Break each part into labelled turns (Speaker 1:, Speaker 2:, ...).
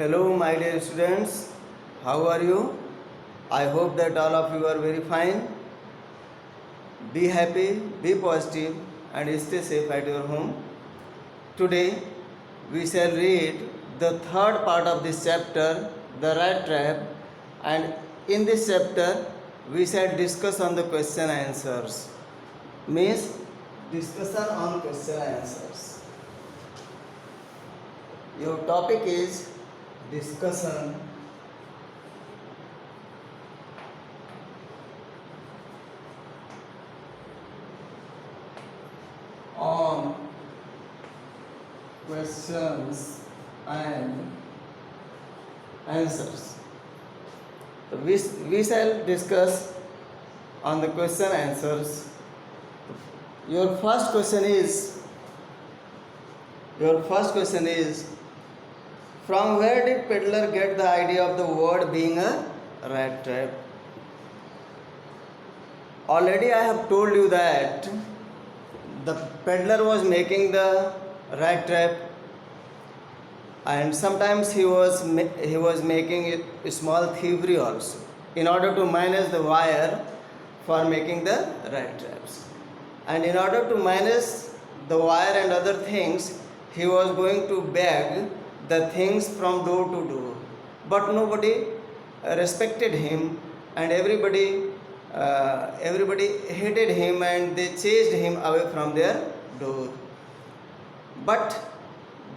Speaker 1: Hello, my dear students. How are you? I hope that all of you are very fine. Be happy, be positive, and stay safe at your home. Today, we shall read the third part of this chapter, The Rat Trap, and in this chapter, we shall discuss on the question answers. Means discussion on question answers. Your topic is discussion on questions and answers. So we shall discuss on the question answers. Your first question is from where did peddler get the idea of the word being a rat trap? Already I have told you that the peddler was making the rat trap, and sometimes he was making a small thievery also in order to manage the wire for making the rat traps. And in order to manage the wire and other things, he was going to beg the things from door to door, but nobody respected him, and everybody hated him, and they chased him away from their door. But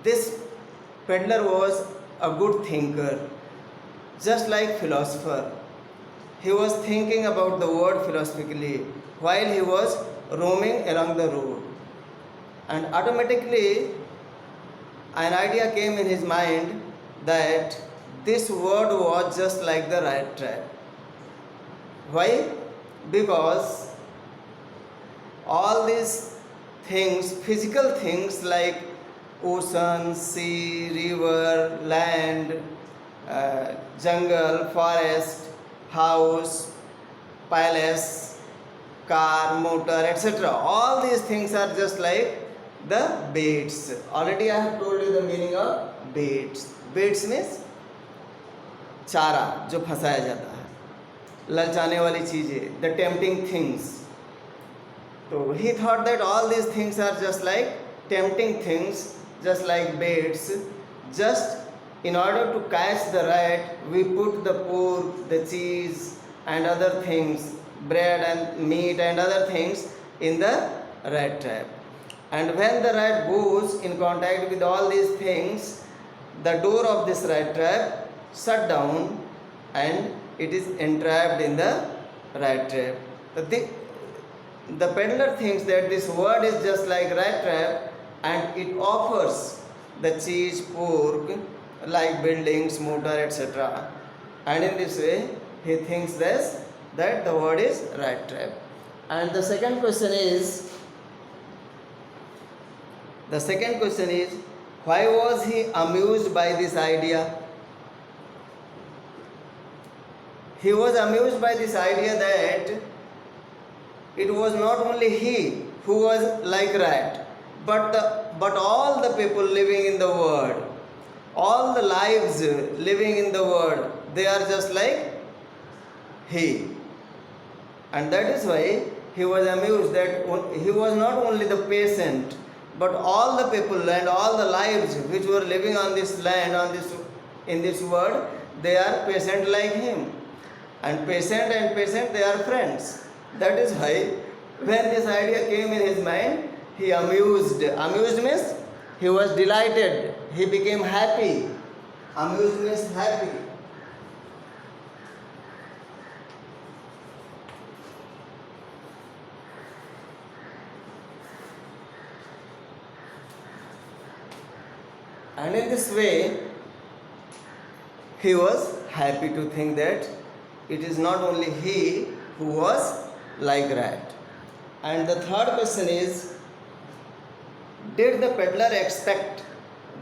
Speaker 1: this peddler was a good thinker, just like philosopher. He was thinking about the word philosophically while he was roaming along the road, and automatically an idea came in his mind that this word was just like the rat trap. Why? Because all these things, physical things like ocean, sea, river, land, jungle, forest, house, palace, car, motor, etc. All these things are just like the baits. Already I have told you the meaning of baits. Baits means चारा जो फंसाया जाता है, ललचाने वाली चीज़ें, the tempting things. So he thought that all these things are just like tempting things, just like baits. Just in order to catch the rat, we put the pork, the cheese and other things, bread and meat and other things in the rat trap. And when the rat goes in contact with all these things, the door of this rat trap shut down and it is entrapped in the rat trap. The peddler thinks that this word is just like rat trap, and it offers the cheese, pork, like buildings, motor, etc. And in this way, he thinks that the word is rat trap. And the second question is, why was he amused by this idea? He was amused by this idea that it was not only he who was like rat, but all the people living in the world, all the lives living in the world, they are just like he. And that is why he was amused that he was not only the patient, but all the people and all the lives which were living on this land, in this world, they are patient like him. And patient, they are friends. That is why when this idea came in his mind, he amused. Amused means he was delighted. He became happy. Amused means happy. And in this way, he was happy to think that it is not only he who was like rat. And the third question is, did the peddler expect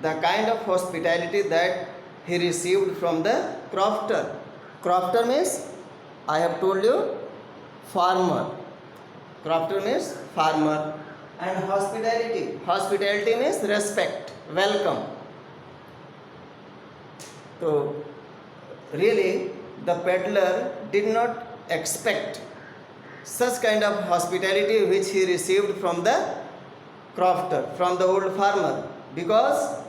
Speaker 1: the kind of hospitality that he received from the crofter? Crofter means, I have told you, farmer. Crofter means farmer. And hospitality. Hospitality means respect, welcome. So really the peddler did not expect such kind of hospitality which he received from the crofter, from the old farmer, because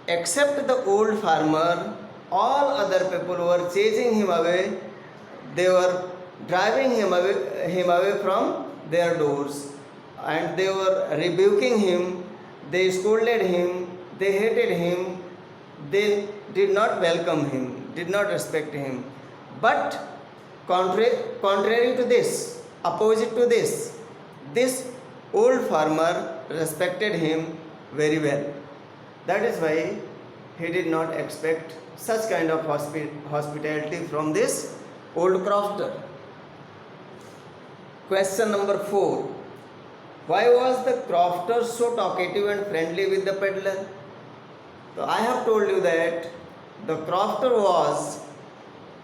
Speaker 1: except the old farmer, all other people were chasing him away. They were driving him away from their doors, and they were rebuking him. They scolded him. They hated him. They did not welcome him, did not respect him. But contrary to this, opposite to this old farmer respected him very well. That is why he did not expect such kind of hospitality from this old crofter. Question number 4. Why was the crofter so talkative and friendly with the peddler? So I have told you that the crofter was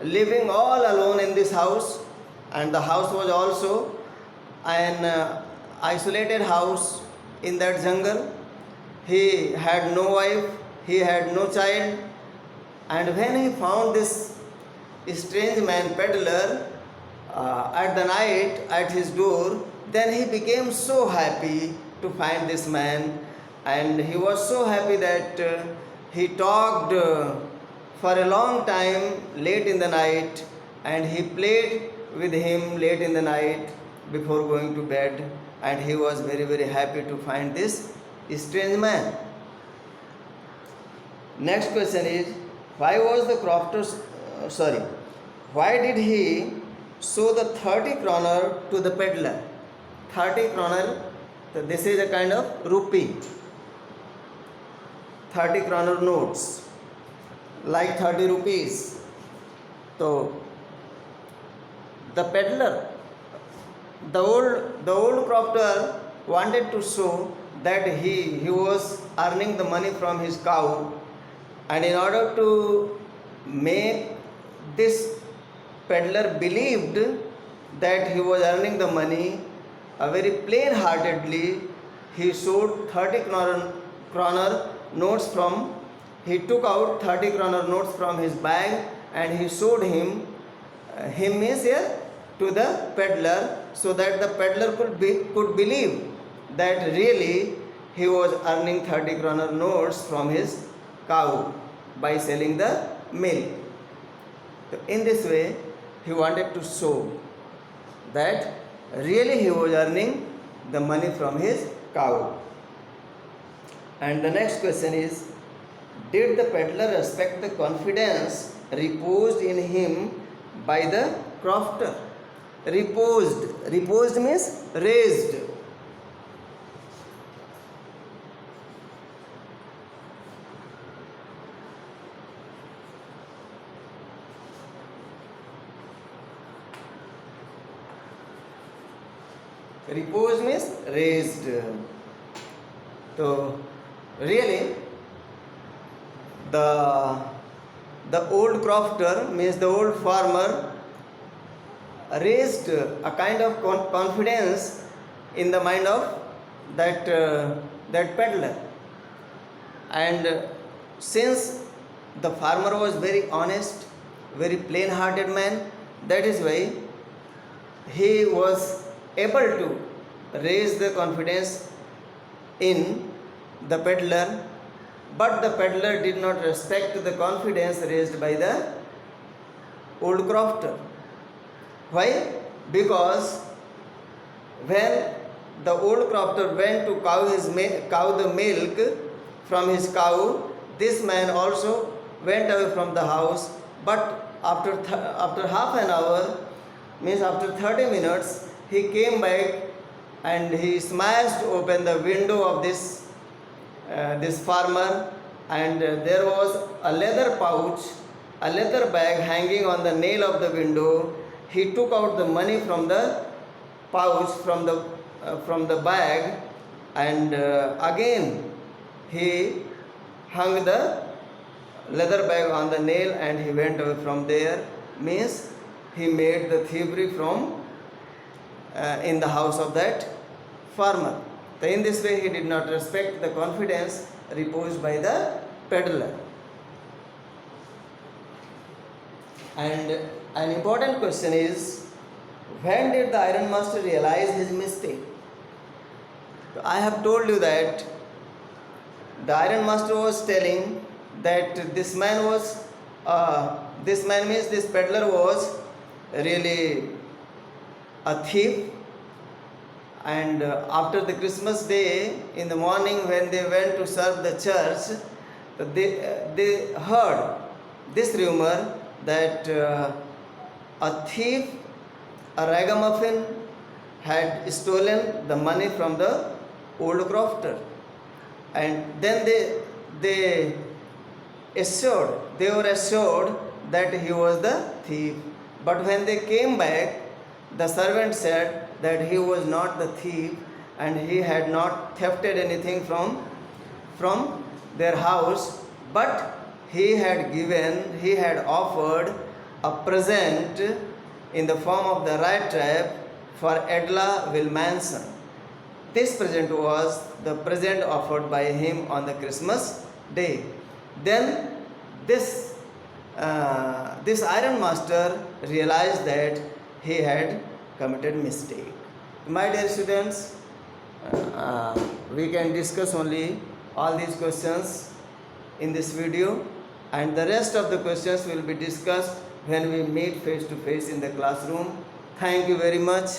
Speaker 1: living all alone in this house, and the house was also an isolated house in that jungle. He had no wife, he had no child, and when he found this strange man peddler at the night at his door, then he became so happy to find this man, and he was so happy that he talked for a long time late in the night, and he played with him late in the night before going to bed, and he was very happy to find this strange man. Next question is, why was the crofter why did he show the 30 kroner to the peddler? 30 kroner, this is a kind of rupee. 30 kroner notes, like 30 rupees. So the peddler, the old crofter wanted to show that he was earning the money from his cow, and in order to make this peddler believed that he was earning the money, very plain heartedly he showed 30 kroner notes from, he took out 30 kroner notes from his bag, and he showed him means here to the peddler, so that the peddler could believe that really he was earning 30 kroner notes from his cow by selling the milk. So in this way he wanted to show that really he was earning the money from his cow. And the next question is, did the peddler respect the confidence reposed in him by the crofter? Reposed means raised. Repose means raised. So really the old crofter means the old farmer raised a kind of confidence in the mind of that peddler. And since the farmer was very honest, very plain hearted man, that is why he was able to raise the confidence in the peddler, but the peddler did not respect the confidence raised by the old crofter. Why? Because when the old crofter went to cow the milk from his cow, this man also went away from the house, but after half an hour, means after 30 minutes, he came back and he smashed open the window of this farmer, and there was a leather pouch, a leather bag hanging on the nail of the window. He took out the money from the pouch, from the bag, and again he hung the leather bag on the nail, and he went away from there. Means he made the thievery from in the house of that farmer. So in this way he did not respect the confidence reposed by the peddler. And an important question is, when did the iron master realize his mistake? I have told you that the iron master was telling that this man means this peddler was really a thief. And after the Christmas day, in the morning when they went to serve the church, they heard this rumor that a thief, a ragamuffin, had stolen the money from the old crofter. And then they were assured that he was the thief. But when they came back, the servant said that he was not the thief and he had not thefted anything from their house, but he had offered a present in the form of the rat trap for Edla Wilmanson. This present was the present offered by him on the Christmas day. Then this iron master realized that he had committed mistake. My dear students, we can discuss only all these questions in this video, and the rest of the questions will be discussed when we meet face to face in the classroom. Thank you very much.